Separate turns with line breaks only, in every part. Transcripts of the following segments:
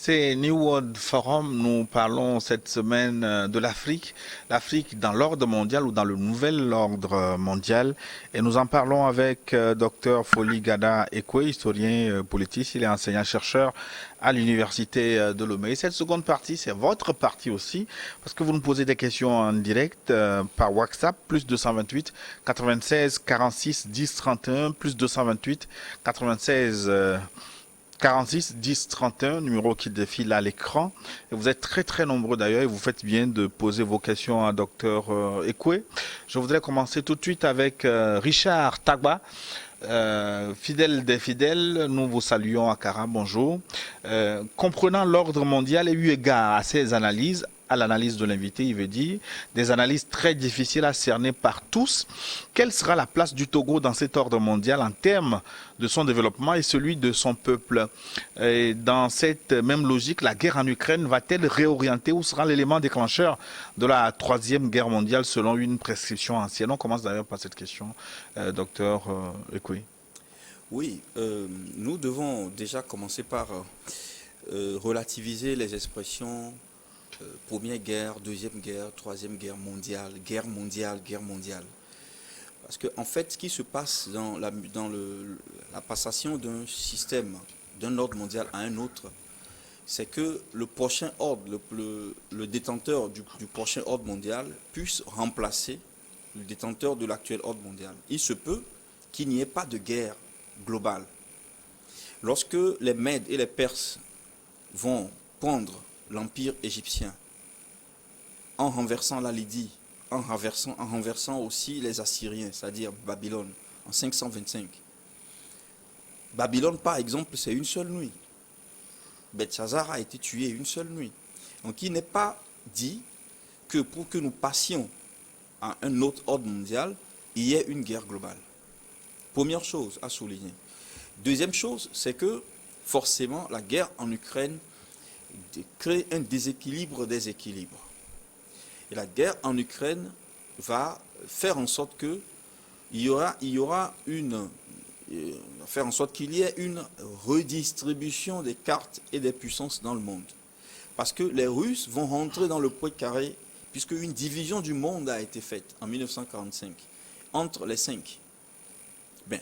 C'est New World Forum. Nous parlons cette semaine de l'Afrique. L'Afrique dans l'ordre mondial ou dans le nouvel ordre mondial. Et nous en parlons avec Dr Foli Gada Ekwe, historien politique. Il est enseignant-chercheur à l'Université de Lomé. Et cette seconde partie, c'est votre partie aussi, parce que vous nous posez des questions en direct par WhatsApp, plus 228 96 46 10 31, plus 228 96 46 10 31, numéro qui défile à l'écran. Et vous êtes très très nombreux d'ailleurs et vous faites bien de poser vos questions à Dr Ekwe. Je voudrais commencer tout de suite avec Richard Tagba. Fidèle des fidèles, nous vous saluons à Cara, bonjour. Comprenant l'ordre mondial et eu égard à ces analyses, à l'analyse de l'invité, il veut dire, des analyses très difficiles à cerner par tous, quelle sera la place du Togo dans cet ordre mondial en termes de son développement et celui de son peuple? Et dans cette même logique, la guerre en Ukraine va-t-elle réorienter ou sera l'élément déclencheur de la troisième guerre mondiale selon une prescription ancienne? On commence d'ailleurs par cette question, docteur Ekwe.
Oui, nous devons déjà commencer par relativiser les expressions première guerre, deuxième guerre, troisième guerre mondiale, guerre mondiale, guerre mondiale. Parce que en fait, ce qui se passe dans la passation d'un système, d'un ordre mondial à un autre, c'est que le prochain ordre, le détenteur du prochain ordre mondial puisse remplacer le détenteur de l'actuel ordre mondial. Il se peut qu'il n'y ait pas de guerre globale. Lorsque les Mèdes et les Perses vont prendre l'empire égyptien en renversant la Lydie, en renversant aussi les Assyriens, c'est-à-dire Babylone, en 525. Babylone, par exemple, c'est une seule nuit. Belshazzar a été tué une seule nuit. Donc il n'est pas dit que pour que nous passions à un autre ordre mondial, il y ait une guerre globale. Première chose à souligner. Deuxième chose, c'est que forcément la guerre en Ukraine crée un déséquilibre des équilibres. Et la guerre en Ukraine va faire en sorte que faire en sorte qu'il y ait une redistribution des cartes et des puissances dans le monde. Parce que les Russes vont rentrer dans le poids carré, puisque une division du monde a été faite en 1945 entre les cinq.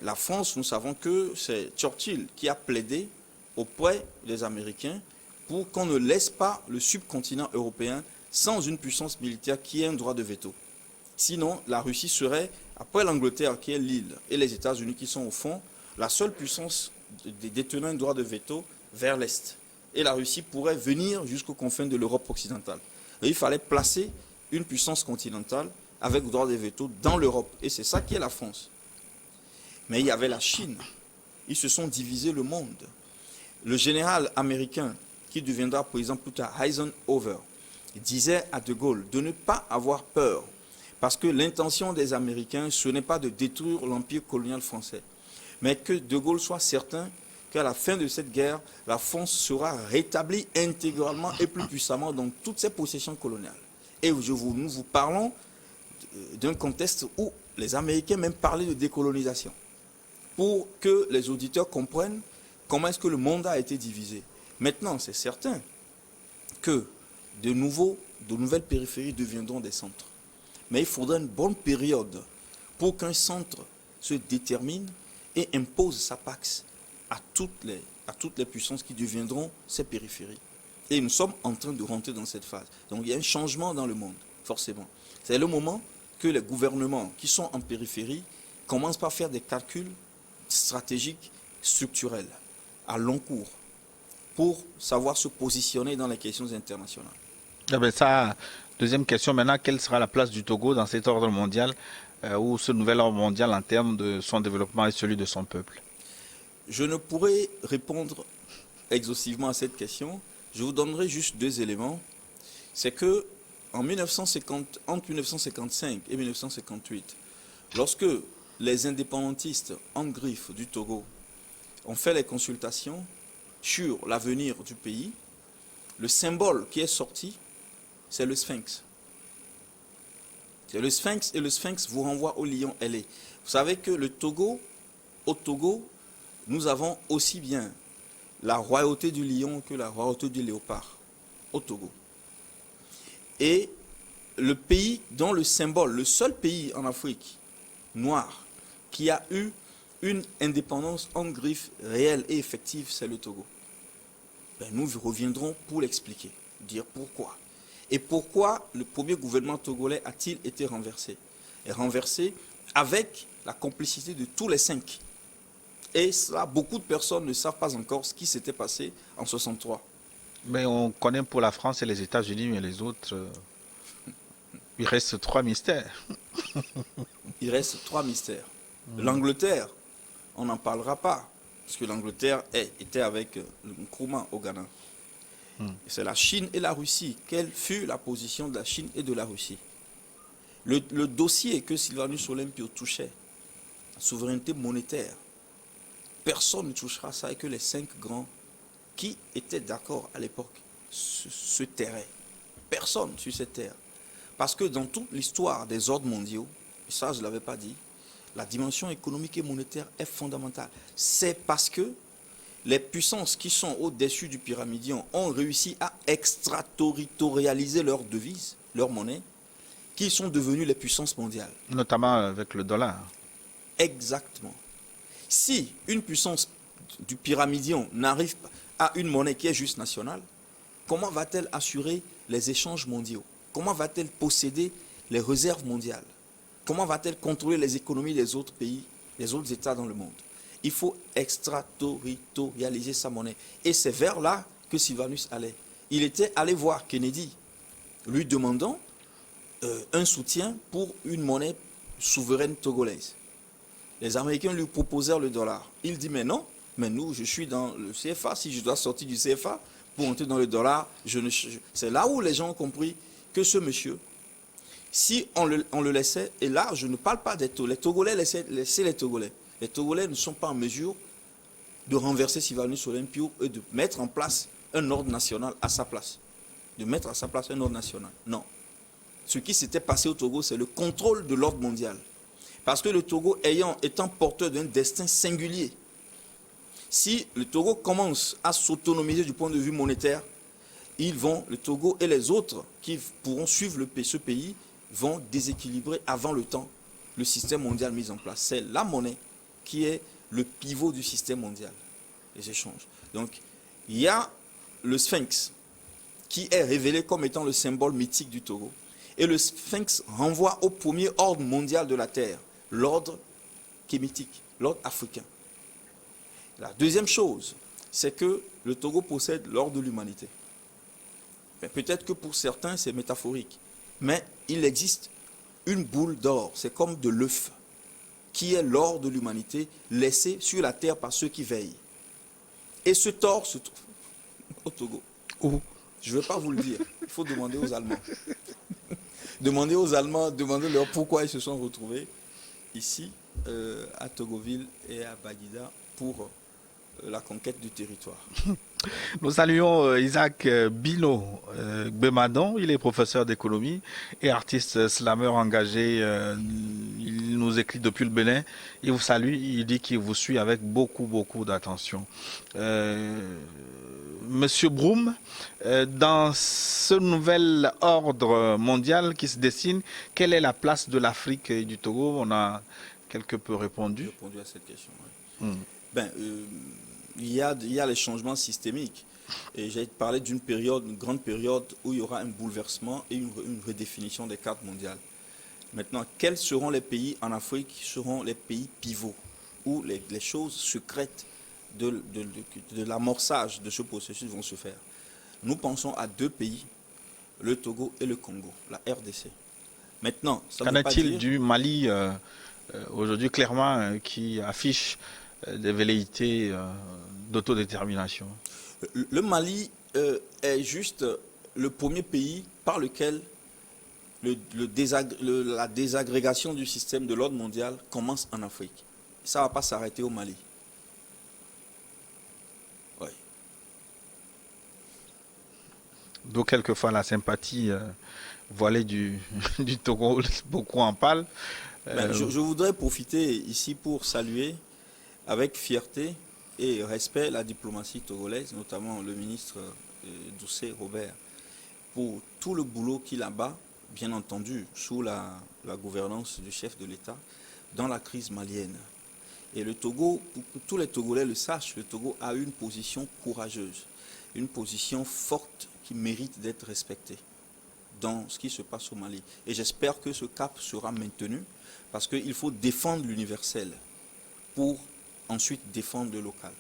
La France, nous savons que c'est Churchill qui a plaidé auprès des Américains pour qu'on ne laisse pas le subcontinent européen sans une puissance militaire qui ait un droit de veto. Sinon, la Russie serait, après l'Angleterre qui est l'île et les États-Unis qui sont au fond, la seule puissance détenant un droit de veto vers l'Est. Et la Russie pourrait venir jusqu'aux confins de l'Europe occidentale. Et il fallait placer une puissance continentale avec le droit de veto dans l'Europe. Et c'est ça qui est la France. Mais il y avait la Chine. Ils se sont divisés le monde. Le général américain, qui deviendra président plus tard, Eisenhower, disait à De Gaulle de ne pas avoir peur, parce que l'intention des Américains, ce n'est pas de détruire l'empire colonial français, mais que De Gaulle soit certain qu'à la fin de cette guerre, la France sera rétablie intégralement et plus puissamment dans toutes ses possessions coloniales. Et nous vous parlons d'un contexte où les Américains même parlaient de décolonisation, pour que les auditeurs comprennent comment est-ce que le monde a été divisé. Maintenant, c'est certain que de nouvelles périphéries deviendront des centres. Mais il faudra une bonne période pour qu'un centre se détermine et impose sa pax à toutes les puissances qui deviendront ces périphéries. Et nous sommes en train de rentrer dans cette phase. Donc il y a un changement dans le monde, forcément. C'est le moment que les gouvernements qui sont en périphérie commencent par faire des calculs stratégiques, structurels, à long cours, pour savoir se positionner dans les questions internationales.
Deuxième question maintenant, quelle sera la place du Togo dans cet ordre mondial ou ce nouvel ordre mondial en termes de son développement et celui de son peuple?
Je ne pourrais répondre exhaustivement à cette question. Je vous donnerai juste deux éléments. C'est que entre 1955 et 1958, lorsque les indépendantistes en griffe du Togo ont fait les consultations sur l'avenir du pays, le symbole qui est sorti, c'est le sphinx. C'est le sphinx et le sphinx vous renvoie au lion ailé. Vous savez que au Togo, nous avons aussi bien la royauté du lion que la royauté du léopard au Togo. Et le pays dont le symbole, le seul pays en Afrique noir qui a eu une indépendance en griffe réelle et effective, c'est le Togo. Ben, nous reviendrons pour l'expliquer, dire pourquoi. Et pourquoi le premier gouvernement togolais a-t-il été renversé? Et renversé avec la complicité de tous les 5. Et ça, beaucoup de personnes ne savent pas encore ce qui s'était passé en 63.
Mais on connaît pour la France et les États-Unis, mais les autres, il reste 3 mystères.
Il reste 3 mystères. L'Angleterre, on n'en parlera pas, parce que l'Angleterre était avec Nkrumah au Ghana. C'est la Chine et la Russie. Quelle fut la position de la Chine et de la Russie? Le dossier que Sylvanus Olympio touchait, la souveraineté monétaire, personne ne touchera ça et que les 5 grands qui étaient d'accord à l'époque se tairaient. Personne sur cette terre. Parce que dans toute l'histoire des ordres mondiaux, et ça je ne l'avais pas dit, la dimension économique et monétaire est fondamentale. C'est parce que les puissances qui sont au-dessus du pyramidion ont réussi à extraterritorialiser leurs devises, leur monnaie, qui sont devenues les puissances mondiales.
Notamment avec le dollar.
Exactement. Si une puissance du pyramidion n'arrive pas à une monnaie qui est juste nationale, comment va-t-elle assurer les échanges mondiaux? Comment va-t-elle posséder les réserves mondiales? Comment va-t-elle contrôler les économies des autres pays, des autres États dans le monde? Il faut extraterritorialiser sa monnaie. Et c'est vers là que Sylvanus allait. Il était allé voir Kennedy, lui demandant un soutien pour une monnaie souveraine togolaise. Les Américains lui proposèrent le dollar. Il dit, mais non, mais nous, je suis dans le CFA. Si je dois sortir du CFA pour entrer dans le dollar, c'est là où les gens ont compris que ce monsieur, si on le laissait, et là, je ne parle pas des Togolais. Les Togolais, laissez les Togolais. Les Togolais ne sont pas en mesure de renverser Sylvanus Olympio et de mettre en place un ordre national à sa place. De mettre à sa place un ordre national. Non. Ce qui s'était passé au Togo, c'est le contrôle de l'ordre mondial. Parce que le Togo, étant porteur d'un destin singulier, si le Togo commence à s'autonomiser du point de vue monétaire, le Togo et les autres qui pourront suivre ce pays vont déséquilibrer avant le temps le système mondial mis en place. C'est la monnaie qui est le pivot du système mondial, les échanges. Donc, il y a le Sphinx qui est révélé comme étant le symbole mythique du Togo. Et le Sphinx renvoie au premier ordre mondial de la Terre, l'ordre kémitique, l'ordre africain. La deuxième chose, c'est que le Togo possède l'ordre de l'humanité. Peut-être que pour certains, c'est métaphorique, mais il existe une boule d'or, c'est comme de l'œuf, qui est l'or de l'humanité laissé sur la terre par ceux qui veillent. Et ce or se trouve au Togo.
Où?
Je ne vais pas vous le dire, il faut demander aux Allemands. Demandez aux Allemands, demandez-leur pourquoi ils se sont retrouvés ici, à Togoville et à Baguida, pour la conquête du territoire.
Nous saluons Isaac Bino Gbemadon, il est professeur d'économie et artiste slammer engagé. Il nous écrit depuis le Bénin. Il vous salue, il dit qu'il vous suit avec beaucoup d'attention. Monsieur Broum, dans ce nouvel ordre mondial qui se dessine, quelle est la place de l'Afrique et du Togo? On a quelque peu répondu.
J'ai répondu à cette question. Ouais. Il y a les changements systémiques. Et j'ai parlé d'une période, une grande période où il y aura un bouleversement et une redéfinition des cartes mondiales. Maintenant, quels seront les pays en Afrique qui seront les pays pivots, où les choses secrètes de l'amorçage de ce processus vont se faire? Nous pensons à 2 pays, le Togo et le Congo, la RDC. Maintenant,
qu'en est-il du Mali aujourd'hui clairement qui affiche des velléités d'autodétermination?
Le Mali est juste le premier pays par lequel la désagrégation du système de l'ordre mondial commence en Afrique. Ça ne va pas s'arrêter au Mali. Oui.
Donc quelquefois la sympathie voilée du Togo, beaucoup en parlent.
Je voudrais profiter ici pour saluer avec fierté et respecte la diplomatie togolaise, notamment le ministre Doucet Robert, pour tout le boulot qu'il abat, bien entendu, sous la gouvernance du chef de l'État, dans la crise malienne. Et le Togo, pour que tous les Togolais le sachent, le Togo a une position courageuse, une position forte qui mérite d'être respectée dans ce qui se passe au Mali. Et j'espère que ce cap sera maintenu, parce qu'il faut défendre l'universel pour ensuite défendre le local.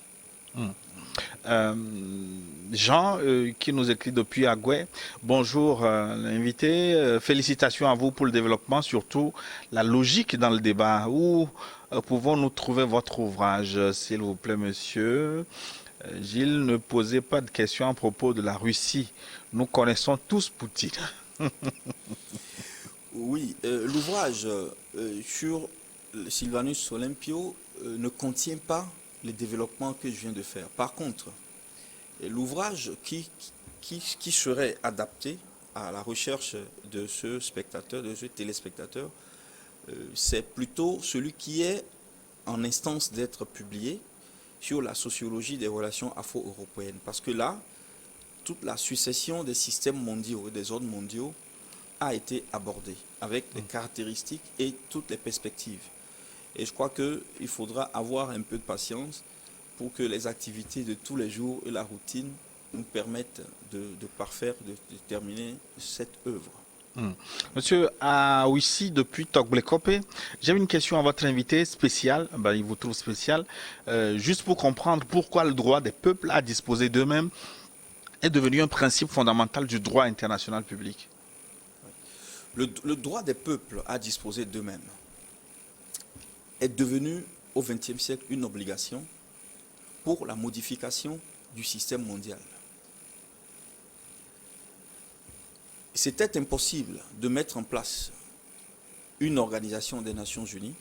Jean, qui nous écrit depuis Agoué. Bonjour, l'invité. Félicitations à vous pour le développement, surtout la logique dans le débat. Où pouvons-nous trouver votre ouvrage, s'il vous plaît, monsieur? Gilles, ne posez pas de questions à propos de la Russie. Nous connaissons tous Poutine.
Oui, l'ouvrage sur Sylvanus Olympio ne contient pas les développements que je viens de faire. Par contre, l'ouvrage qui serait adapté à la recherche de ce spectateur, de ce téléspectateur, c'est plutôt celui qui est en instance d'être publié sur la sociologie des relations afro-européennes. Parce que là, toute la succession des systèmes mondiaux et des ordres mondiaux a été abordée avec les caractéristiques et toutes les perspectives. Et je crois qu'il faudra avoir un peu de patience pour que les activités de tous les jours et la routine nous permettent de parfaire, de terminer cette œuvre.
Monsieur Aouissi, depuis Togblekopé, j'ai une question à votre invité spécial, il vous trouve spécial, juste pour comprendre pourquoi le droit des peuples à disposer d'eux-mêmes est devenu un principe fondamental du droit international public.
Le droit des peuples à disposer d'eux-mêmes est devenu au XXe siècle une obligation pour la modification du système mondial. C'était impossible de mettre en place une organisation des Nations Unies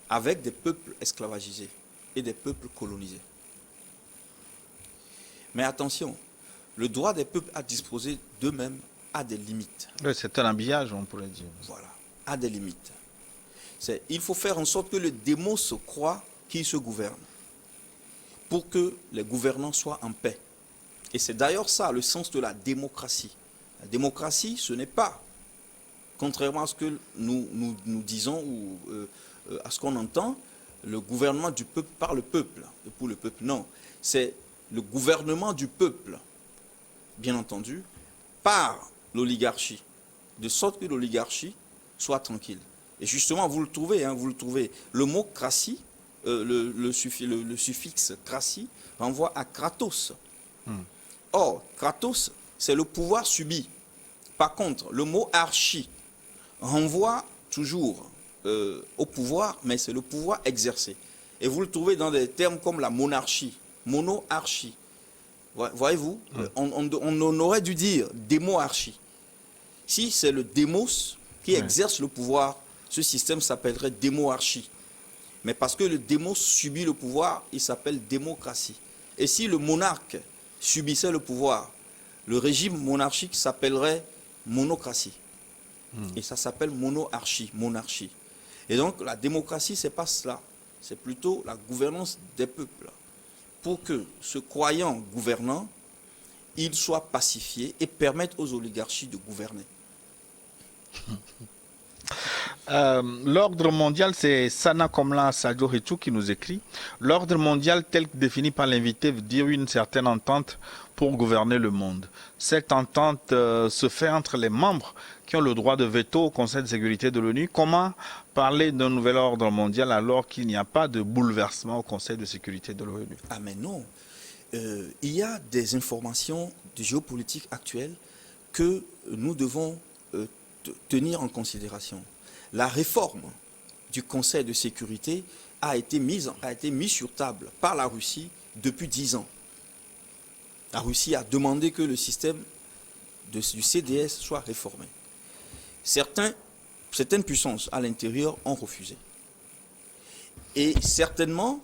avec des peuples esclavagisés et des peuples colonisés. Mais attention, le droit des peuples à disposer d'eux-mêmes a des limites.
C'est un habillage, on pourrait dire.
Voilà, a des limites. Il faut faire en sorte que le démos croit qu'il se gouverne pour que les gouvernants soient en paix. Et c'est d'ailleurs ça le sens de la démocratie. La démocratie, ce n'est pas, contrairement à ce que nous disons ou à ce qu'on entend, le gouvernement du peuple par le peuple et pour le peuple. Non, c'est le gouvernement du peuple, bien entendu, par l'oligarchie, de sorte que l'oligarchie soit tranquille. Et justement, vous le trouvez. Le mot kratie, le suffixe kratie renvoie à kratos. Or, kratos, c'est le pouvoir subi. Par contre, le mot archi renvoie toujours au pouvoir, mais c'est le pouvoir exercé. Et vous le trouvez dans des termes comme la monarchie, monoarchie. Voyez-vous, on aurait dû dire démoarchie. Si c'est le démos qui exerce le pouvoir, ce système s'appellerait démoarchie. Mais parce que le démos subit le pouvoir, il s'appelle démocratie. Et si le monarque subissait le pouvoir, le régime monarchique s'appellerait monocratie. Et ça s'appelle monoarchie, monarchie. Et donc la démocratie, c'est pas cela. C'est plutôt la gouvernance des peuples. Pour que ce croyant gouvernant, il soit pacifié et permette aux oligarchies de gouverner.
L'ordre mondial, c'est Sana Komla Sadio Hichou qui nous écrit. L'ordre mondial tel que défini par l'invité veut dire une certaine entente pour gouverner le monde. Cette entente se fait entre les membres qui ont le droit de veto au Conseil de sécurité de l'ONU. Comment parler d'un nouvel ordre mondial alors qu'il n'y a pas de bouleversement au Conseil de sécurité de l'ONU?
Ah mais non. Il y a des informations de géopolitique actuelle que nous devons tenir en considération. La réforme du Conseil de sécurité a été mise sur table par la Russie depuis 10 ans. La Russie a demandé que le système du CDS soit réformé. Certaines puissances à l'intérieur ont refusé. Et certainement,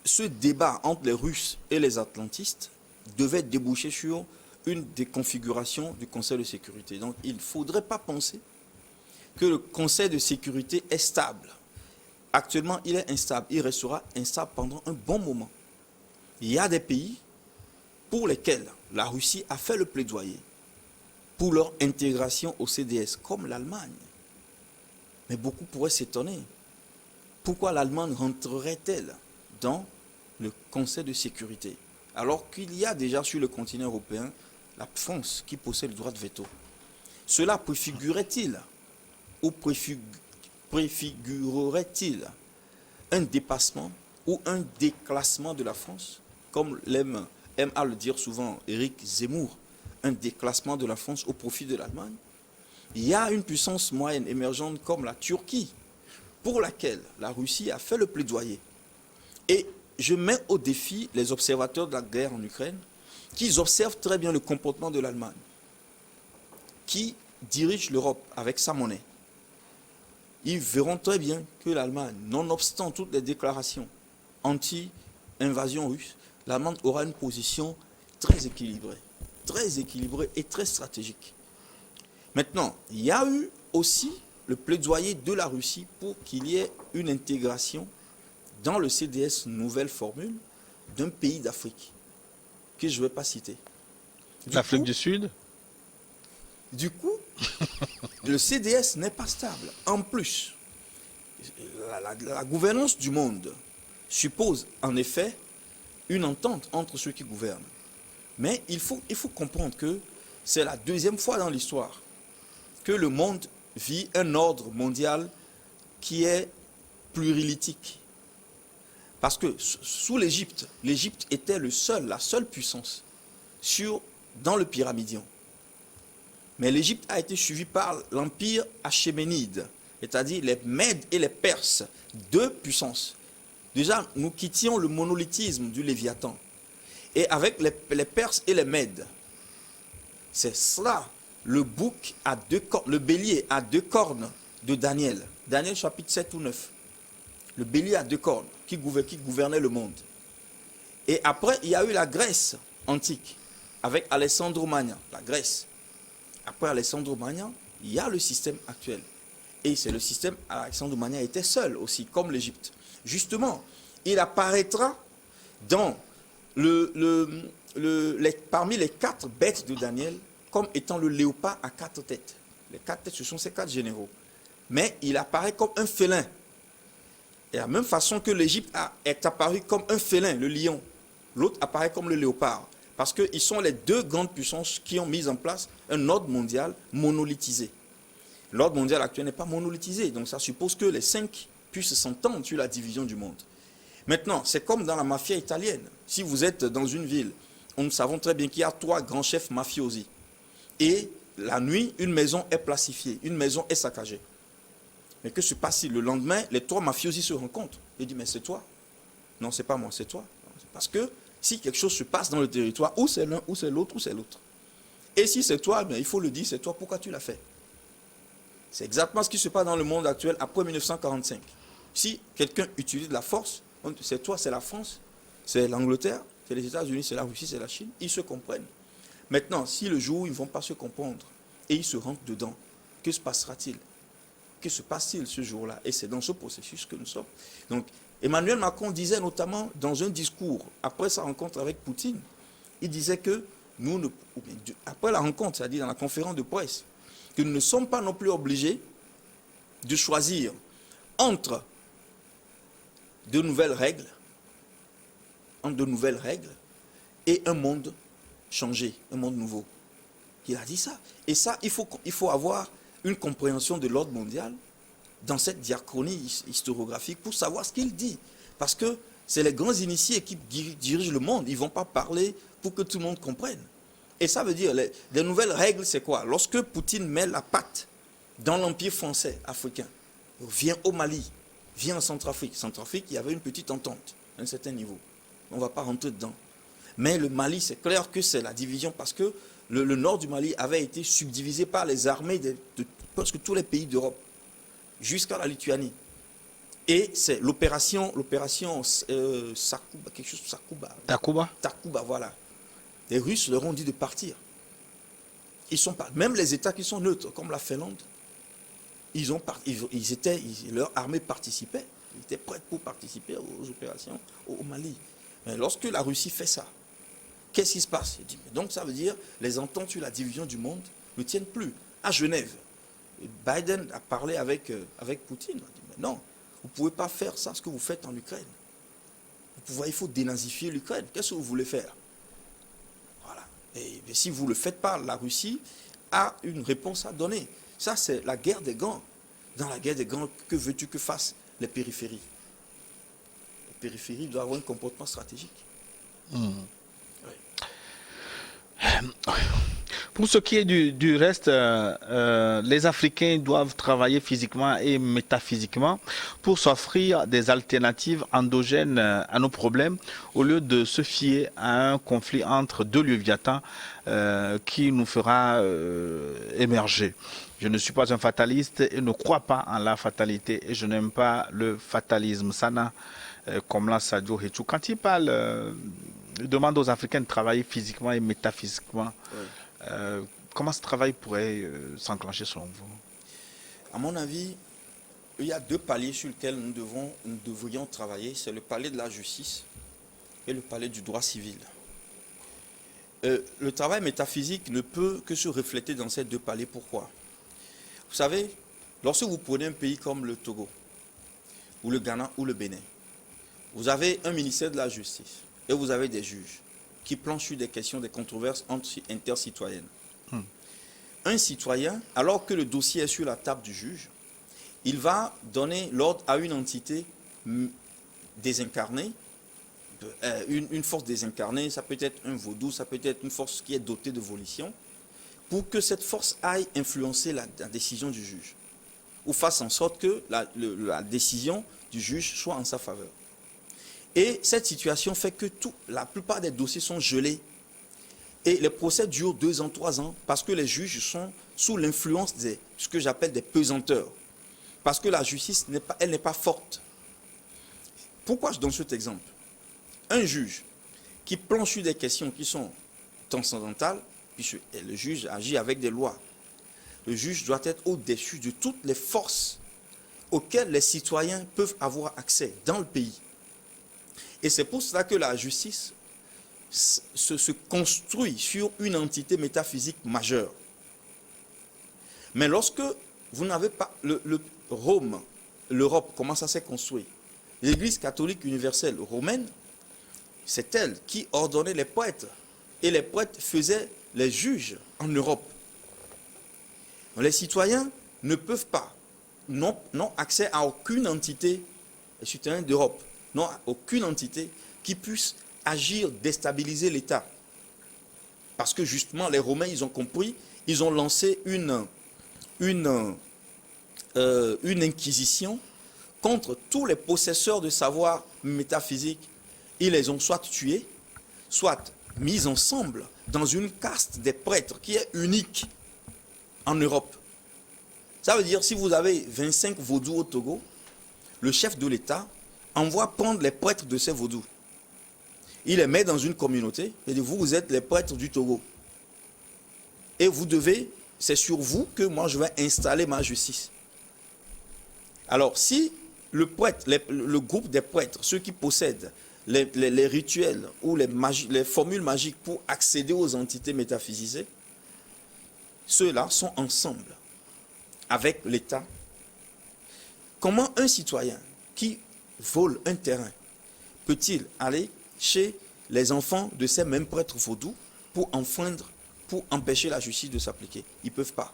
ce débat entre les Russes et les Atlantistes devait déboucher sur une déconfiguration du Conseil de sécurité. Donc il ne faudrait pas penser que le Conseil de sécurité est stable Actuellement, il est instable. Il restera instable pendant un bon moment. Il y a des pays pour lesquels la Russie a fait le plaidoyer pour leur intégration au CDS, comme l'Allemagne. Mais beaucoup pourraient s'étonner. Pourquoi l'Allemagne rentrerait-elle dans le Conseil de sécurité, alors qu'il y a déjà sur le continent européen la France qui possède le droit de veto? Cela préfigurerait-il ou préfigurerait-il un dépassement ou un déclassement de la France, comme aime à le dire souvent Éric Zemmour, un déclassement de la France au profit de l'Allemagne? Il y a une puissance moyenne émergente comme la Turquie, pour laquelle la Russie a fait le plaidoyer. Et je mets au défi les observateurs de la guerre en Ukraine, qui observent très bien le comportement de l'Allemagne, qui dirige l'Europe avec sa monnaie. Ils verront très bien que l'Allemagne, nonobstant toutes les déclarations anti-invasion russe, l'Allemagne aura une position très équilibrée et très stratégique. Maintenant, il y a eu aussi le plaidoyer de la Russie pour qu'il y ait une intégration dans le CDS nouvelle formule d'un pays d'Afrique, que je ne vais pas citer.
L'Afrique du Sud?
Du coup, le CDS n'est pas stable. En plus, la gouvernance du monde suppose en effet une entente entre ceux qui gouvernent. Mais il faut comprendre que c'est la deuxième fois dans l'histoire que le monde vit un ordre mondial qui est plurilétique. Parce que sous l'Égypte, l'Égypte était la seule puissance dans le Pyramidion. Mais l'Égypte a été suivie par l'empire achéménide, c'est-à-dire les Mèdes et les Perses, deux puissances. Déjà, nous quittions le monolithisme du Léviathan. Et avec les Perses et les Mèdes, c'est cela, le bouc à deux cornes, le bélier à deux cornes de Daniel. Daniel chapitre 7 ou 9. Le bélier à deux cornes qui gouvernait le monde. Et après, il y a eu la Grèce antique avec Alessandro Magna, la Grèce. Après Alessandro Magna, il y a le système actuel. Et c'est le système, Alessandro Magna était seul aussi, comme l'Égypte. Justement, il apparaîtra dans parmi les 4 bêtes de Daniel comme étant le léopard à 4 têtes. Les 4 têtes, ce sont ces 4 généraux. Mais il apparaît comme un félin. Et de la même façon que l'Égypte est apparue comme un félin, le lion, l'autre apparaît comme le léopard. Parce qu'ils sont les deux grandes puissances qui ont mis en place un ordre mondial monolithisé. L'ordre mondial actuel n'est pas monolithisé, donc ça suppose que les 5 puissent s'entendre sur la division du monde. Maintenant, c'est comme dans la mafia italienne. Si vous êtes dans une ville, nous savons très bien qu'il y a 3 grands chefs mafiosi. Et la nuit, une maison est placifiée, une maison est saccagée. Mais que se passe-t-il? Le lendemain, les 3 mafiosi se rencontrent. Ils disent, mais c'est toi? Non, c'est pas moi, c'est toi. Parce que si quelque chose se passe dans le territoire, ou c'est l'un, ou c'est l'autre, ou c'est l'autre. Et si c'est toi, bien, il faut le dire, c'est toi, pourquoi tu l'as fait? C'est exactement ce qui se passe dans le monde actuel après 1945. Si quelqu'un utilise la force, c'est toi, c'est la France, c'est l'Angleterre, c'est les États-Unis, c'est la Russie, c'est la Chine, ils se comprennent. Maintenant, si le jour où ils ne vont pas se comprendre et ils se rentrent dedans, que se passera-t-il? Que se passe-t-il ce jour-là? Et c'est dans ce processus que nous sommes. Donc, Emmanuel Macron disait notamment dans un discours, après sa rencontre avec Poutine, il disait que après la rencontre, c'est-à-dire dans la conférence de presse, que nous ne sommes pas non plus obligés de choisir entre de nouvelles règles et un monde changé, un monde nouveau. Il a dit ça. Et ça, il faut avoir une compréhension de l'ordre mondial dans cette diachronie historiographique pour savoir ce qu'il dit. Parce que c'est les grands initiés qui dirigent le monde. Ils ne vont pas parler pour que tout le monde comprenne. Et ça veut dire, les nouvelles règles, c'est quoi? Lorsque Poutine met la patte dans l'empire français africain, vient au Mali, vient en Centrafrique. Centrafrique, il y avait une petite entente à un certain niveau. On ne va pas rentrer dedans. Mais le Mali, c'est clair que c'est la division parce que le nord du Mali avait été subdivisé par les armées de presque tous les pays d'Europe, jusqu'à la Lituanie. Et c'est l'opération Sakuba, quelque chose Takuba, voilà. Les Russes leur ont dit de partir. Ils sont pas, même les États qui sont neutres, comme la Finlande, leur armée participait Il était prêt pour participer aux opérations au Mali. Mais lorsque la Russie fait ça, qu'est-ce qui se passe? Il dit, mais donc ça veut dire les ententes sur la division du monde ne tiennent plus. À Genève, Biden a parlé avec Poutine. Il a dit, mais non, vous ne pouvez pas faire ça, ce que vous faites en Ukraine. Il faut dénazifier l'Ukraine. Qu'est-ce que vous voulez faire? Voilà. Et si vous ne le faites pas, la Russie a une réponse à donner. Ça, c'est la guerre des gants. Dans la guerre des gants, que veux-tu que fassent les périphéries? Les périphéries doivent avoir un comportement stratégique.
Hmm.
Oui.
Pour ce qui est du reste, les Africains doivent travailler physiquement et métaphysiquement pour s'offrir des alternatives endogènes à nos problèmes au lieu de se fier à un conflit entre deux léviathans qui nous fera émerger. Je ne suis pas un fataliste et ne crois pas en la fatalité et je n'aime pas le fatalisme. Sana, comme l'a Sadio Hetchou, quand il parle, il demande aux Africains de travailler physiquement et métaphysiquement.
Oui.
Comment ce travail pourrait s'enclencher selon vous?
À mon avis, il y a deux paliers sur lesquels nous devrions travailler. C'est le palier de la justice et le palier du droit civil. Le travail métaphysique ne peut que se refléter dans ces deux paliers. Pourquoi? Vous savez, lorsque vous prenez un pays comme le Togo, ou le Ghana, ou le Bénin, vous avez un ministère de la justice et vous avez des juges qui planchent sur des questions, des controverses intercitoyennes. Un citoyen, alors que le dossier est sur la table du juge, il va donner l'ordre à une entité désincarnée, une force désincarnée, ça peut être un vaudou, ça peut être une force qui est dotée de volition, pour que cette force aille influencer la décision du juge, ou fasse en sorte que la décision du juge soit en sa faveur. Et cette situation fait que la plupart des dossiers sont gelés. Et les procès durent 2 ans, 3 ans, parce que les juges sont sous l'influence de ce que j'appelle des pesanteurs. Parce que la justice, elle n'est pas forte. Pourquoi je donne cet exemple? Un juge qui planche sur des questions qui sont transcendantales, puisque le juge agit avec des lois. Le juge doit être au-dessus de toutes les forces auxquelles les citoyens peuvent avoir accès dans le pays. Et c'est pour cela que la justice se construit sur une entité métaphysique majeure. Mais lorsque vous n'avez pas Rome, l'Europe, comment ça s'est construit? L'Église catholique universelle romaine, c'est elle qui ordonnait les prêtres. Et les prêtres faisaient les juges en Europe. Les citoyens ne peuvent pas, n'ont accès à aucune entité, les citoyens d'Europe, n'ont aucune entité qui puisse agir, déstabiliser l'État. Parce que justement, les Romains, ils ont compris, ils ont lancé une inquisition contre tous les possesseurs de savoir métaphysique. Ils les ont soit tués, soit mis ensemble dans une caste des prêtres qui est unique en Europe. Ça veut dire, si vous avez 25 vaudous au Togo, le chef de l'État envoie prendre les prêtres de ces vaudous. Il les met dans une communauté et dit, vous êtes les prêtres du Togo. Et vous devez, c'est sur vous que moi je vais installer ma justice. Alors si le prêtre, le groupe des prêtres, ceux qui possèdent les rituels ou les formules magiques pour accéder aux entités métaphysisées, ceux-là sont ensemble avec l'État. Comment un citoyen qui vole un terrain peut-il aller chez les enfants de ces mêmes prêtres vaudous pour enfreindre, pour empêcher la justice de s'appliquer? Ils ne peuvent pas.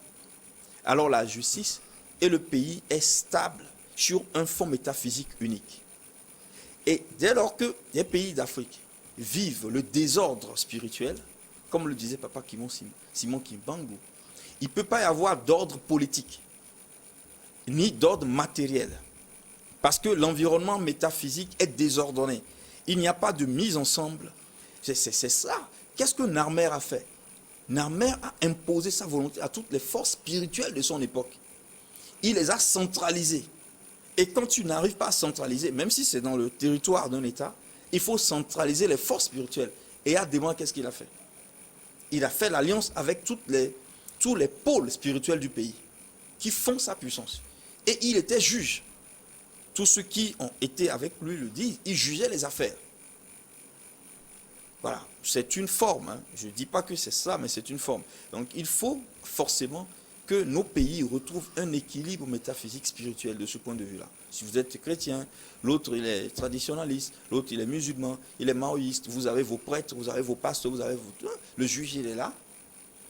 Alors la justice et le pays est stable sur un fond métaphysique unique. Et dès lors que les pays d'Afrique vivent le désordre spirituel, comme le disait Papa Simon Kimbangu, il ne peut pas y avoir d'ordre politique, ni d'ordre matériel. Parce que l'environnement métaphysique est désordonné. Il n'y a pas de mise ensemble. C'est ça. Qu'est-ce que Narmer a fait? Narmer a imposé sa volonté à toutes les forces spirituelles de son époque. Il les a centralisées. Et quand tu n'arrives pas à centraliser, même si c'est dans le territoire d'un État, il faut centraliser les forces spirituelles. Et à Adéma, qu'est-ce qu'il a fait? Il a fait l'alliance avec tous les pôles spirituels du pays qui font sa puissance. Et il était juge. tous ceux qui ont été avec lui le disent, il jugeait les affaires. Voilà, c'est une forme. Hein. Je ne dis pas que c'est ça, mais c'est une forme. Donc il faut forcément que nos pays retrouvent un équilibre métaphysique spirituel de ce point de vue-là. Si vous êtes chrétien, l'autre il est traditionnaliste, l'autre il est musulman, il est maoïste, vous avez vos prêtres, vous avez vos pasteurs, vous avez vos... Le juge il est là.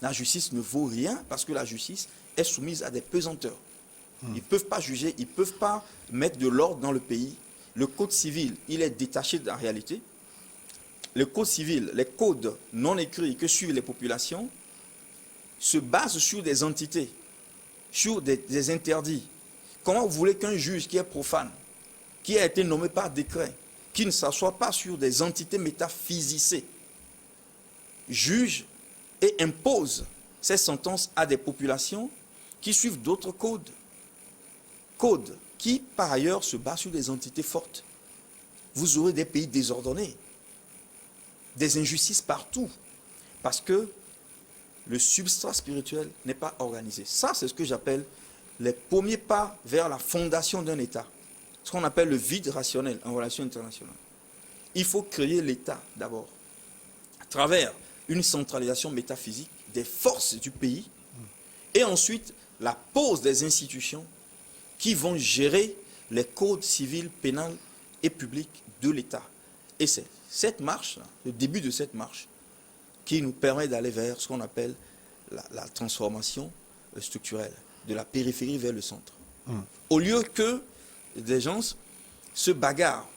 La justice ne vaut rien parce que la justice est soumise à des pesanteurs. Ils ne peuvent pas juger, ils ne peuvent pas mettre de l'ordre dans le pays. Le code civil, il est détaché de la réalité. Le code civil, les codes non écrits que suivent les populations, se basent sur des entités, sur des interdits. Comment vous voulez qu'un juge qui est profane, qui a été nommé par décret, qui ne s'assoit pas sur des entités métaphysicées, juge et impose ces sentences à des populations qui suivent d'autres codes. Codes qui, par ailleurs, se basent sur des entités fortes. Vous aurez des pays désordonnés, des injustices partout, parce que le substrat spirituel n'est pas organisé. Ça, c'est ce que j'appelle les premiers pas vers la fondation d'un État. Ce qu'on appelle le vide rationnel en relation internationale. Il faut créer l'État d'abord, à travers une centralisation métaphysique des forces du pays, et ensuite la pose des institutions qui vont gérer les codes civils, pénals et publics de l'État. Et c'est cette marche, le début de cette marche, qui nous permet d'aller vers ce qu'on appelle la transformation structurelle, de la périphérie vers le centre. Au lieu que des gens se bagarrent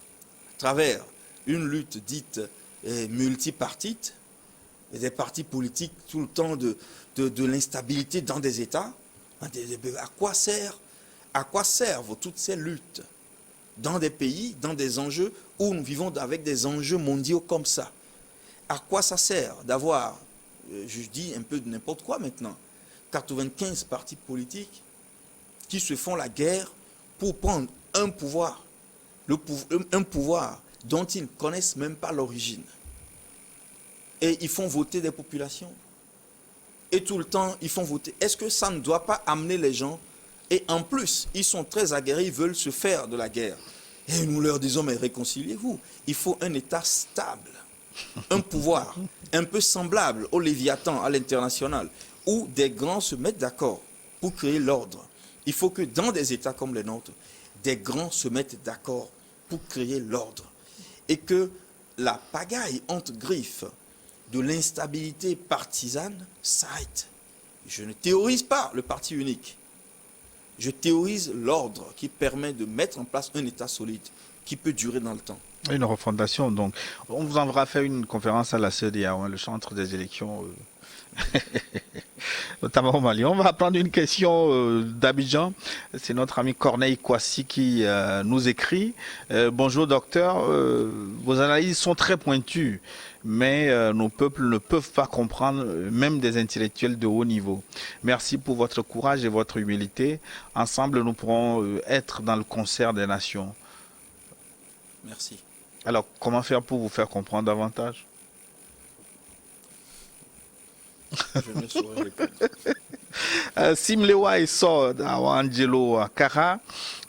à travers une lutte dite multipartite, et des partis politiques tout le temps de l'instabilité dans des États, à quoi servent toutes ces luttes dans des pays, dans des enjeux où nous vivons avec des enjeux mondiaux comme ça? À quoi ça sert d'avoir, je dis un peu de n'importe quoi maintenant, 95 partis politiques qui se font la guerre pour prendre un pouvoir, un pouvoir dont ils ne connaissent même pas l'origine. Et ils font voter des populations. Et tout le temps, ils font voter. Est-ce que ça ne doit pas amener les gens? Et en plus, ils sont très aguerris, ils veulent se faire de la guerre. Et nous leur disons, mais réconciliez-vous. Il faut un État stable, un pouvoir un peu semblable au Léviathan, à l'international, où des grands se mettent d'accord pour créer l'ordre. Il faut que dans des États comme les nôtres, des grands se mettent d'accord pour créer l'ordre. Et que la pagaille entre griffes de l'instabilité partisane s'arrête. Je ne théorise pas le parti unique. Je théorise l'ordre qui permet de mettre en place un État solide qui peut durer dans le temps.
Une refondation, donc. On vous enverra faire une conférence à la CEDEAO, le centre des élections, notamment au Mali. On va prendre une question d'Abidjan. C'est notre ami Corneille Kouassi qui nous écrit. Bonjour docteur, vos analyses sont très pointues, mais nos peuples ne peuvent pas comprendre, même des intellectuels de haut niveau. Merci pour votre courage et votre humilité. Ensemble, nous pourrons être dans le concert des nations.
Merci.
Alors, comment faire pour vous faire comprendre davantage?
Je ne saurais répondre.
Simlewa et Sod, Angelo Kara,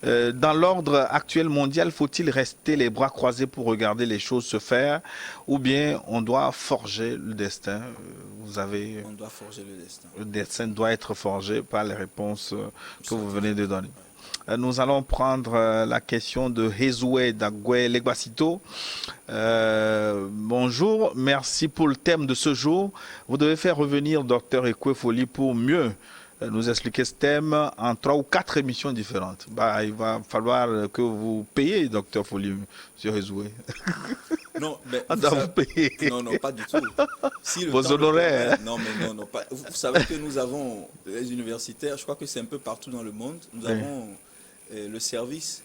dans l'ordre actuel mondial, faut-il rester les bras croisés pour regarder les choses se faire, ou bien on doit forger le destin?
On doit forger le destin.
Le destin doit être forgé par les réponses que vous venez de donner. Nous allons prendre la question de Hezoué Dagwe Legbasito. Bonjour, merci pour le thème de ce jour. Vous devez faire revenir Dr Ekwe Foli pour mieux nous expliquer ce thème en 3 ou 4 émissions différentes. Il va falloir que vous payiez Dr Foli, M. Hezoué.
Non, mais
vous payer.
Non, pas du tout. Si
vos honoraires.
Non, mais non, pas. Vous savez que nous avons les universitaires, je crois que c'est un peu partout dans le monde, nous avons le service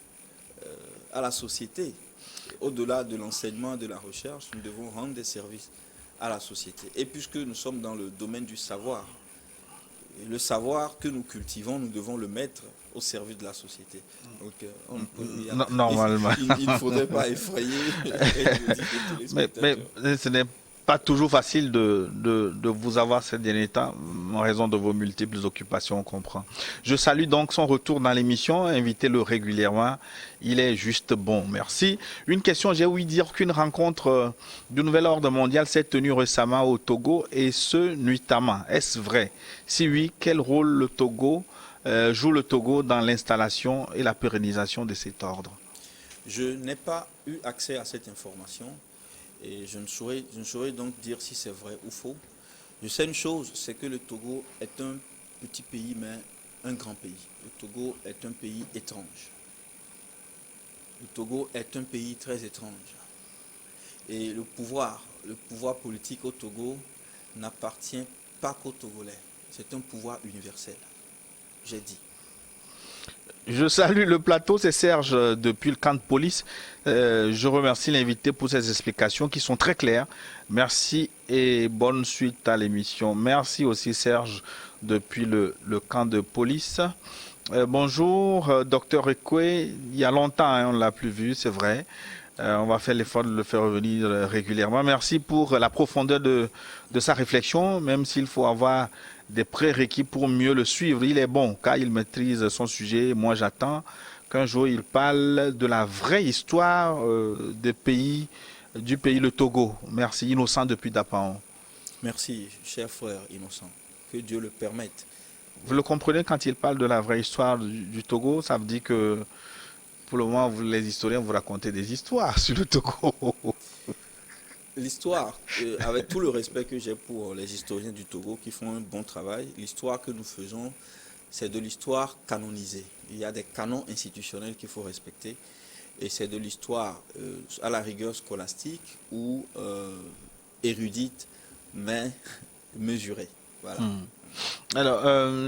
à la société. Au-delà de l'enseignement, de la recherche, nous devons rendre des services à la société. Et puisque nous sommes dans le domaine du savoir, et le savoir que nous cultivons, nous devons le mettre au service de la société. Donc,
normalement.
Il ne faudrait pas effrayer les
mais ce n'est Pas toujours facile de vous avoir ces derniers temps, en raison de vos multiples occupations, on comprend. Je salue donc son retour dans l'émission, invitez-le régulièrement, il est juste bon, merci. Une question, j'ai ouï dire qu'une rencontre du nouvel ordre mondial s'est tenue récemment au Togo, et ce, nuitamment. Est-ce vrai? Si oui, quel rôle le Togo joue le Togo dans l'installation et la pérennisation de cet ordre?
Je n'ai pas eu accès à cette information et je ne saurais donc dire si c'est vrai ou faux. Je sais une chose, c'est que le Togo est un petit pays, mais un grand pays. Le Togo est un pays étrange. Le Togo est un pays très étrange. Et le pouvoir politique au Togo n'appartient pas qu'aux Togolais. C'est un pouvoir universel. J'ai dit.
Je salue le plateau, c'est Serge depuis le camp de police. Je remercie l'invité pour ses explications qui sont très claires. Merci et bonne suite à l'émission. Merci aussi Serge depuis le camp de police. Bonjour, docteur Ekwe. Il y a longtemps, hein, on ne l'a plus vu, c'est vrai. On va faire l'effort de le faire revenir régulièrement. Merci pour la profondeur de sa réflexion, même s'il faut avoir des prérequis pour mieux le suivre. Il est bon car il maîtrise son sujet. Moi, j'attends qu'un jour il parle de la vraie histoire du pays le Togo. Merci, Innocent depuis Dapaon.
Merci, cher frère Innocent. Que Dieu le permette.
Vous le comprenez quand il parle de la vraie histoire du Togo, ça veut dire que pour le moment, les historiens vous racontez des histoires sur le Togo.
L'histoire, avec tout le respect que j'ai pour les historiens du Togo qui font un bon travail, l'histoire que nous faisons, c'est de l'histoire canonisée. Il y a des canons institutionnels qu'il faut respecter. Et c'est de l'histoire à la rigueur scolastique ou érudite, mais mesurée. Voilà.
Alors,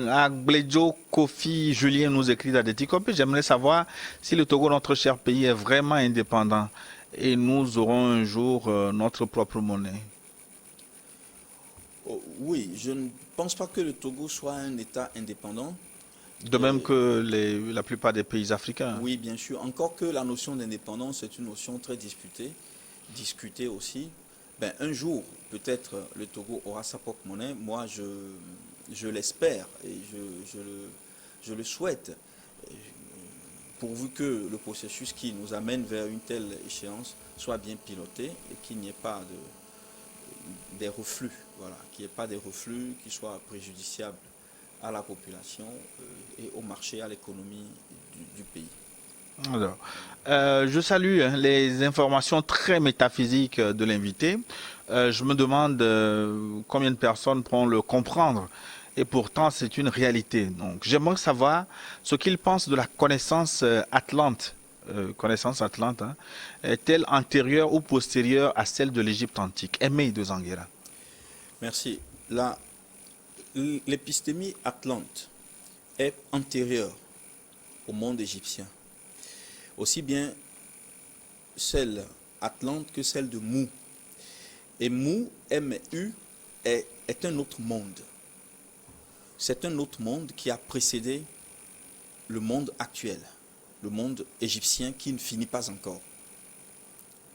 Agbejo Kofi Julien nous écrit à Detikopé. J'aimerais savoir si le Togo, notre cher pays, est vraiment indépendant et nous aurons un jour notre propre monnaie.
Oh, oui, je ne pense pas que le Togo soit un État indépendant.
De même que la plupart des pays africains.
Oui, bien sûr. Encore que la notion d'indépendance est une notion très discutée aussi. Ben, un jour, peut-être le Togo aura sa propre monnaie. Moi, je l'espère et je le souhaite. Pourvu que le processus qui nous amène vers une telle échéance soit bien piloté et qu'il n'y ait pas des reflux. Voilà, qu'il n'y ait pas des reflux qui soient préjudiciables à la population et au marché, à l'économie du pays.
Alors, je salue les informations très métaphysiques de l'invité. Je me demande combien de personnes pourront le comprendre. Et pourtant, c'est une réalité. Donc, j'aimerais savoir ce qu'il pense de la connaissance atlante. Hein, est-elle antérieure ou postérieure à celle de l'Égypte antique? Aimé de Zanguera.
Merci. L'épistémie atlante est antérieure au monde égyptien. Aussi bien celle atlante que celle de Mou. Et Mou, M-U, est un autre monde. C'est un autre monde qui a précédé le monde actuel, le monde égyptien qui ne finit pas encore.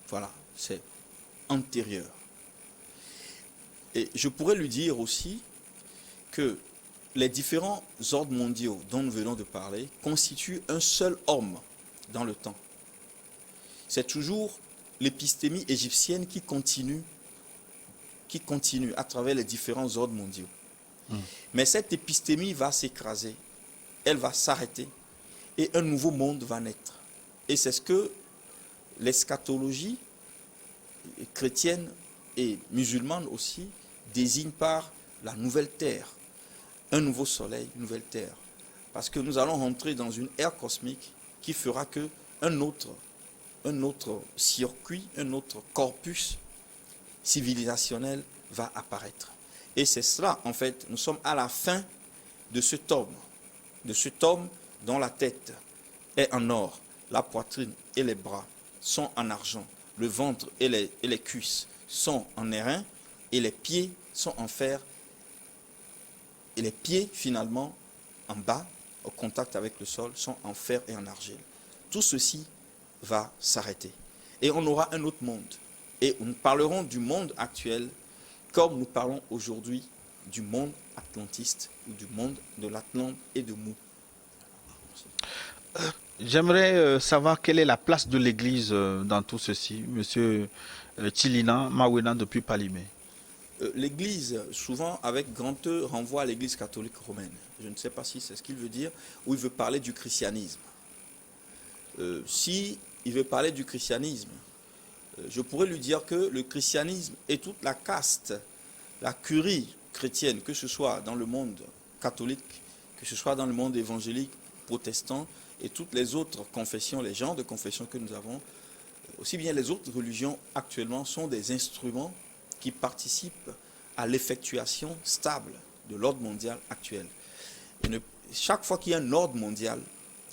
Voilà, c'est antérieur. Et je pourrais lui dire aussi que les différents ordres mondiaux dont nous venons de parler constituent un seul homme dans le temps. C'est toujours l'épistémie égyptienne qui continue à travers les différents ordres mondiaux. Mais cette épistémie va s'écraser, elle va s'arrêter et un nouveau monde va naître. Et c'est ce que l'eschatologie chrétienne et musulmane aussi désigne par la nouvelle terre, un nouveau soleil, une nouvelle terre. Parce que nous allons rentrer dans une ère cosmique qui fera que un autre circuit, un autre corpus civilisationnel va apparaître. Et c'est cela, en fait, nous sommes à la fin de cet homme dont la tête est en or, la poitrine et les bras sont en argent, le ventre et les cuisses sont en airain et les pieds sont en fer. Et les pieds, finalement, en bas, au contact avec le sol, sont en fer et en argile. Tout ceci va s'arrêter. Et on aura un autre monde. Et nous parlerons du monde actuel comme nous parlons aujourd'hui du monde atlantiste ou du monde de l'Atlante et de Mou.
J'aimerais savoir quelle est la place de l'Église dans tout ceci, Monsieur Chilina Mawena depuis Palimé.
L'Église, souvent avec grand E, renvoie à l'Église catholique romaine. Je ne sais pas si c'est ce qu'il veut dire, ou il veut parler du christianisme. Si il veut parler du christianisme, je pourrais lui dire que le christianisme est toute la caste, la curie chrétienne, que ce soit dans le monde catholique, que ce soit dans le monde évangélique, protestant, et toutes les autres confessions, les genres de confessions que nous avons, aussi bien les autres religions actuellement, sont des instruments qui participent à l'effectuation stable de l'ordre mondial actuel. Chaque fois qu'il y a un ordre mondial,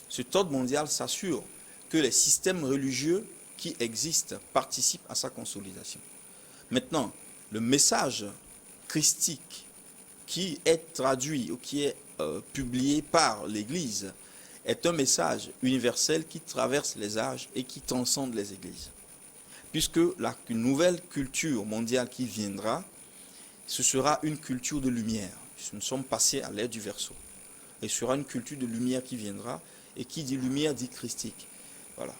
cet ordre mondial s'assure que les systèmes religieux qui existent participent à sa consolidation. Maintenant, le message christique qui est traduit ou qui est publié par l'Église est un message universel qui traverse les âges et qui transcende les églises. Puisque une nouvelle culture mondiale qui viendra, ce sera une culture de lumière. Nous sommes passés à l'ère du Verseau. Et ce sera une culture de lumière qui viendra, et qui dit lumière dit christique. Voilà.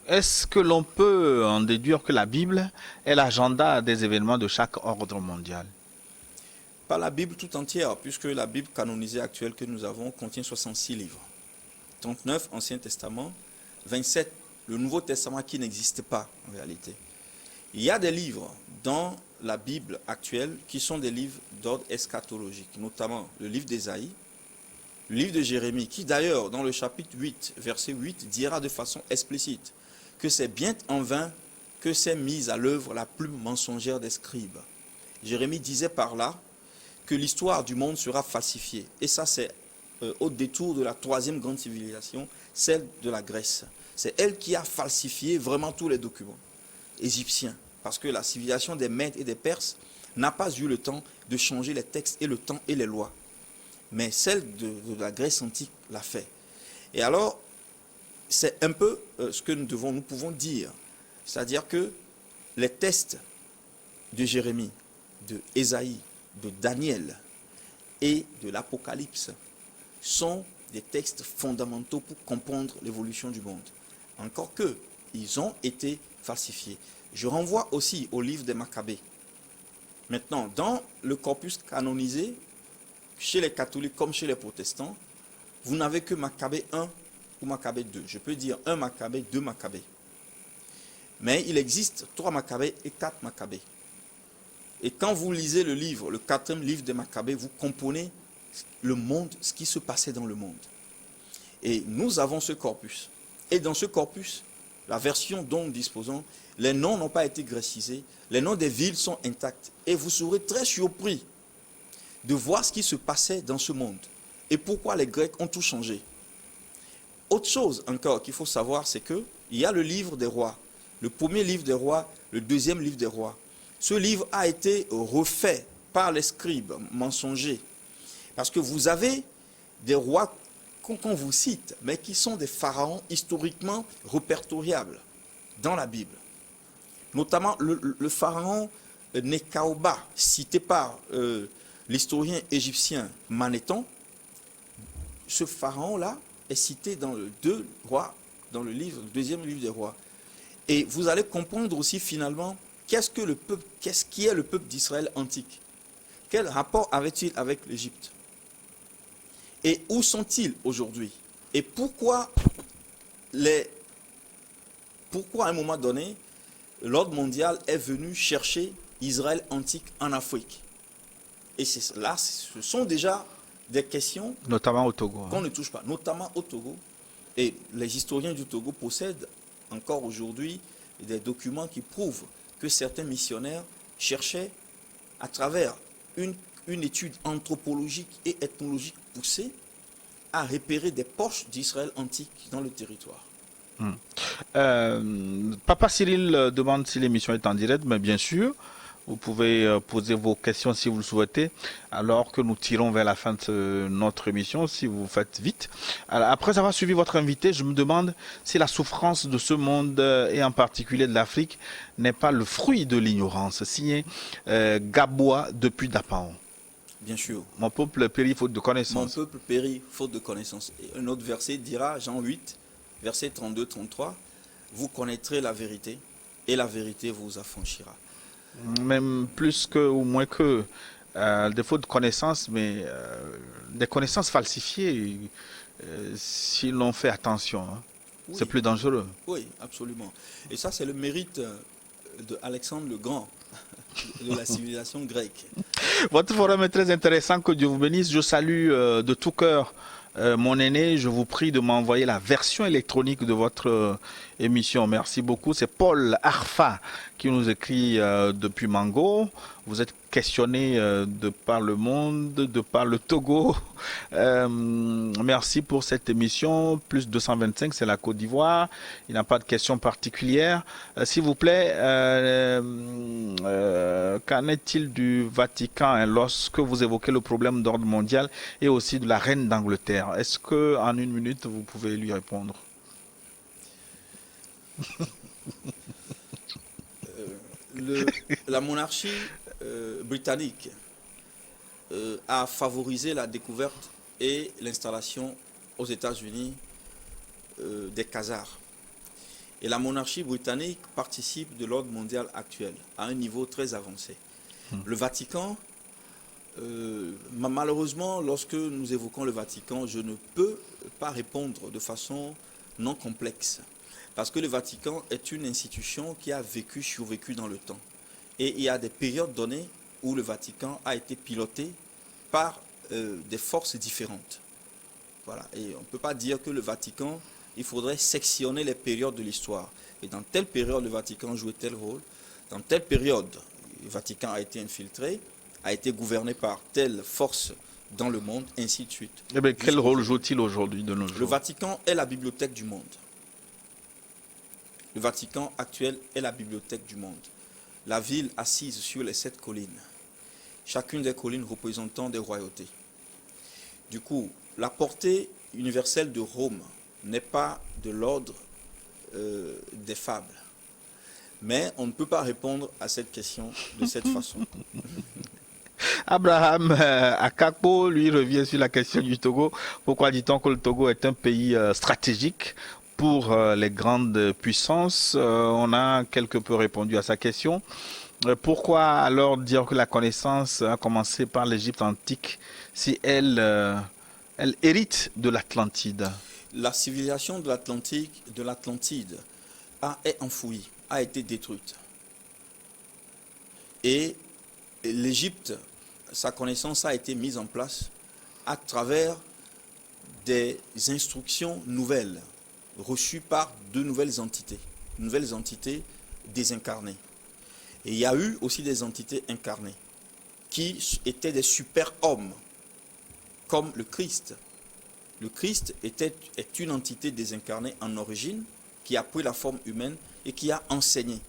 Est-ce que l'on peut en déduire que la Bible est l'agenda des événements de chaque ordre mondial?
Pas la Bible tout entière, puisque la Bible canonisée actuelle que nous avons contient 66 livres. 39 Ancien Testament, 27 le Nouveau Testament qui n'existe pas en réalité. Il y a des livres dans la Bible actuelle qui sont des livres d'ordre eschatologique, notamment le livre d'Ésaïe, le livre de Jérémie, qui d'ailleurs dans le chapitre 8, verset 8, dira de façon explicite que c'est bien en vain que s'est mise à l'œuvre la plume mensongère des scribes. Jérémie disait par là que l'histoire du monde sera falsifiée. Et ça, c'est au détour de la troisième grande civilisation, celle de la Grèce. C'est elle qui a falsifié vraiment tous les documents égyptiens. Parce que la civilisation des Mèdes et des Perses n'a pas eu le temps de changer les textes et le temps et les lois. Mais celle de la Grèce antique l'a fait. Et alors, c'est un peu ce que nous pouvons dire. C'est-à-dire que les textes de Jérémie, de Ésaïe, de Daniel et de l'Apocalypse sont des textes fondamentaux pour comprendre l'évolution du monde. Encore que, ils ont été falsifiés. Je renvoie aussi au livre des Maccabées. Maintenant, dans le corpus canonisé, chez les catholiques comme chez les protestants, vous n'avez que Maccabée 1 ou Maccabée 2. Je peux dire 1 Maccabée, 2 Maccabées. Mais il existe 3 Maccabées et 4 Maccabées. Et quand vous lisez le livre, le 4e livre des Maccabées, vous comprenez le monde, ce qui se passait dans le monde. Et nous avons ce corpus. Et dans ce corpus, la version dont nous disposons, les noms n'ont pas été grécisés, les noms des villes sont intacts. Et vous serez très surpris de voir ce qui se passait dans ce monde et pourquoi les Grecs ont tout changé. Autre chose encore qu'il faut savoir, c'est qu'il y a le livre des rois, le premier livre des rois, le deuxième livre des rois. Ce livre a été refait par les scribes mensongers. Parce que vous avez des rois qu'on vous cite, mais qui sont des pharaons historiquement répertoriables dans la Bible. Notamment le pharaon Nékaoba, cité par l'historien égyptien Manéthon. Ce pharaon-là est cité dans le le deuxième livre des rois. Et vous allez comprendre aussi finalement qu'est-ce qui est le peuple d'Israël antique. Quel rapport avait-il avec l'Égypte? Et où sont-ils aujourd'hui? Et pourquoi à un moment donné, l'ordre mondial est venu chercher Israël antique en Afrique? Et là, ce sont déjà des questions
notamment au Togo,
qu'on ne touche pas, notamment au Togo. Et les historiens du Togo possèdent encore aujourd'hui des documents qui prouvent que certains missionnaires cherchaient, à travers une étude anthropologique et ethnologique poussée, à repérer des poches d'Israël antique dans le territoire.
Papa Cyril demande si l'émission est en direct, mais bien sûr, Vous pouvez poser vos questions si vous le souhaitez, alors que nous tirons vers la fin de notre émission, si vous faites vite. Alors, après avoir suivi votre invité, je me demande si la souffrance de ce monde, et en particulier de l'Afrique, n'est pas le fruit de l'ignorance. Signé Gabois depuis Dapaon.
Bien sûr.
Mon peuple périt faute de
Mon
connaissance.
peuple périt faute de connaissance. Et un autre verset dira, Jean 8, verset 32-33, vous connaîtrez la vérité et la vérité vous affranchira.
Même plus que ou moins que des fautes de connaissances, mais des connaissances falsifiées, si l'on fait attention, hein, c'est
Oui,
plus dangereux.
oui, absolument. Et ça, c'est le mérite d'Alexandre le Grand, de la civilisation grecque.
Votre forum est très intéressant, que Dieu vous bénisse. Je salue de tout cœur mon aîné. Je vous prie de m'envoyer la version électronique de votre émission. Merci beaucoup. C'est Paul Arfa qui nous écrit depuis Mango. Vous êtes questionné de par le monde, de par le Togo. Merci pour cette émission. Plus 225, c'est la Côte d'Ivoire. Il n'y a pas de questions particulières. S'il vous plaît, qu'en est-il du Vatican hein, lorsque vous évoquez le problème d'ordre mondial et aussi de la reine d'Angleterre? Est-ce que en une minute, vous pouvez lui répondre?
La monarchie britannique a favorisé la découverte et l'installation aux États-Unis des Khazars. Et la monarchie britannique participe de l'ordre mondial actuel à un niveau très avancé. Le Vatican, malheureusement, lorsque nous évoquons le Vatican, je ne peux pas répondre de façon non complexe. Parce que le Vatican est une institution qui a survécu dans le temps. Et il y a des périodes données où le Vatican a été piloté par des forces différentes. Voilà. Et on ne peut pas dire que le Vatican, il faudrait sectionner les périodes de l'histoire. Et dans telle période, le Vatican jouait tel rôle. Dans telle période, le Vatican a été infiltré, a été gouverné par telle force dans le monde, ainsi de suite.
Eh bien, quel rôle joue-t-il aujourd'hui de nos jours?
Le Vatican est la bibliothèque du monde. Le Vatican actuel est la bibliothèque du monde. La ville assise sur les 7 collines. Chacune des collines représentant des royautés. Du coup, la portée universelle de Rome n'est pas de l'ordre des fables. Mais on ne peut pas répondre à cette question de cette façon.
Abraham Akakpo, lui, revient sur la question du Togo. Pourquoi dit-on que le Togo est un pays stratégique pour les grandes puissances? On a quelque peu répondu à sa question. Pourquoi alors dire que la connaissance a commencé par l'Égypte antique si elle hérite de l'Atlantide?
La civilisation de l'Atlantide est enfouie, a été détruite. Et l'Égypte, sa connaissance a été mise en place à travers des instructions nouvelles, reçues par deux nouvelles entités désincarnées. Et il y a eu aussi des entités incarnées, qui étaient des super-hommes, comme le Christ. Le Christ est une entité désincarnée en origine, qui a pris la forme humaine et qui a enseigné.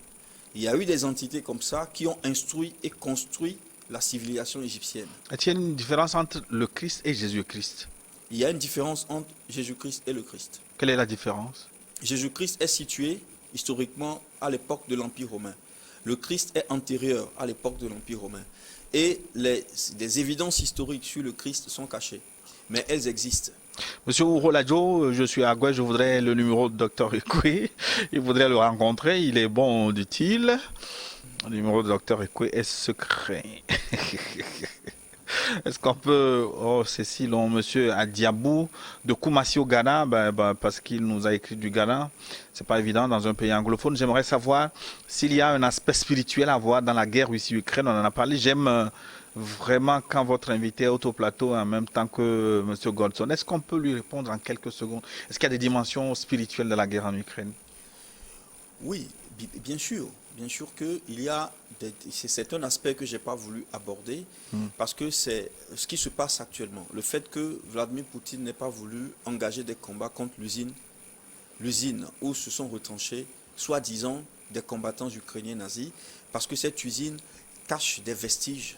Il y a eu des entités comme ça qui ont instruit et construit la civilisation égyptienne.
Est-il y a une différence entre le Christ et Jésus-Christ?
Il y a une différence entre Jésus-Christ et le Christ.
Quelle est la différence?
Jésus-Christ est situé historiquement à l'époque de l'Empire romain. Le Christ est antérieur à l'époque de l'Empire romain. Et des évidences historiques sur le Christ sont cachées. Mais elles existent.
Monsieur Ouro-Ladjo, je suis à gauche, je voudrais le numéro de Dr Ekwe. Il voudrait le rencontrer. Il est bon, dit-il. Le numéro de Dr Ekwe est secret. Est-ce qu'on peut... Oh, c'est si long, monsieur Adiabou de Koumassi au Ghana, parce qu'il nous a écrit du Ghana. C'est pas évident dans un pays anglophone. J'aimerais savoir s'il y a un aspect spirituel à voir dans la guerre Russie-Ukraine. On en a parlé. J'aime vraiment quand votre invité est au plateau en même temps que monsieur Goldson. Est-ce qu'on peut lui répondre en quelques secondes? Est-ce qu'il y a des dimensions spirituelles de la guerre en Ukraine?
Oui, bien sûr. Bien sûr qu'il y a... C'est un aspect que je n'ai pas voulu aborder parce que c'est ce qui se passe actuellement. Le fait que Vladimir Poutine n'ait pas voulu engager des combats contre l'usine où se sont retranchés, soi-disant, des combattants ukrainiens nazis, parce que cette usine cachent des vestiges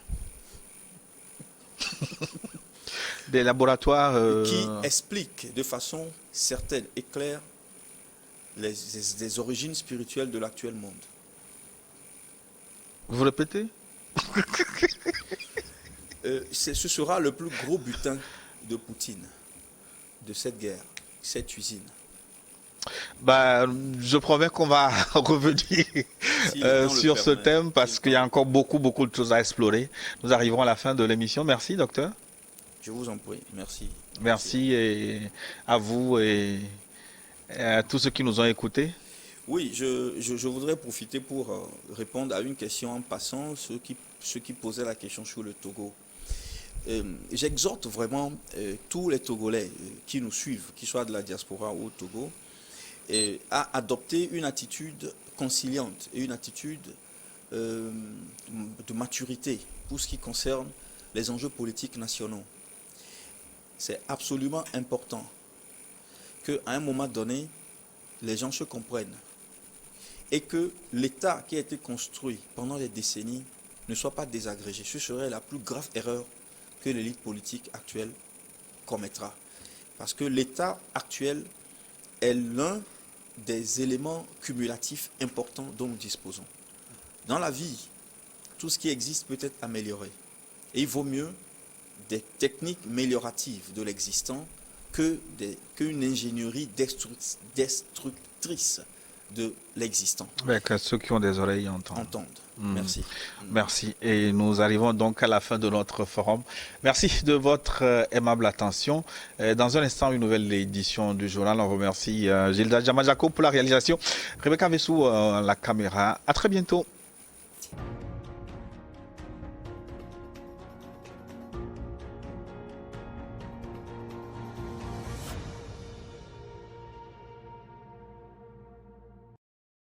Des laboratoires...
qui expliquent de façon certaine et claire les origines spirituelles de l'actuel monde.
Vous répétez?
Ce sera le plus gros butin de Poutine, de cette guerre, cette usine.
Bah, je promets qu'on va revenir sur ce thème parce qu'il y a encore beaucoup de choses à explorer. Nous arrivons à la fin de l'émission. Merci, docteur.
Je vous en prie. Merci.
Merci et à vous et à tous ceux qui nous ont écoutés.
Oui, je voudrais profiter pour répondre à une question en passant, ceux qui posaient la question sur le Togo. J'exhorte vraiment tous les Togolais qui nous suivent, qu'ils soient de la diaspora ou au Togo, à adopter une attitude conciliante et une attitude de maturité pour ce qui concerne les enjeux politiques nationaux. C'est absolument important qu'à un moment donné, les gens se comprennent et que l'État qui a été construit pendant des décennies ne soit pas désagrégé. Ce serait la plus grave erreur que l'élite politique actuelle commettra. Parce que l'État actuel est l'un des éléments cumulatifs importants dont nous disposons. Dans la vie, tout ce qui existe peut être amélioré. Et il vaut mieux des techniques amélioratives de l'existant qu'une ingénierie destructrice de l'existant.
Que ceux qui ont des oreilles entendent.
Merci.
Merci. Et nous arrivons donc à la fin de notre forum. Merci de votre aimable attention. Dans un instant, une nouvelle édition du journal. On remercie Gilda Jamajako pour la réalisation. Rebecca Vessou, la caméra. À très bientôt.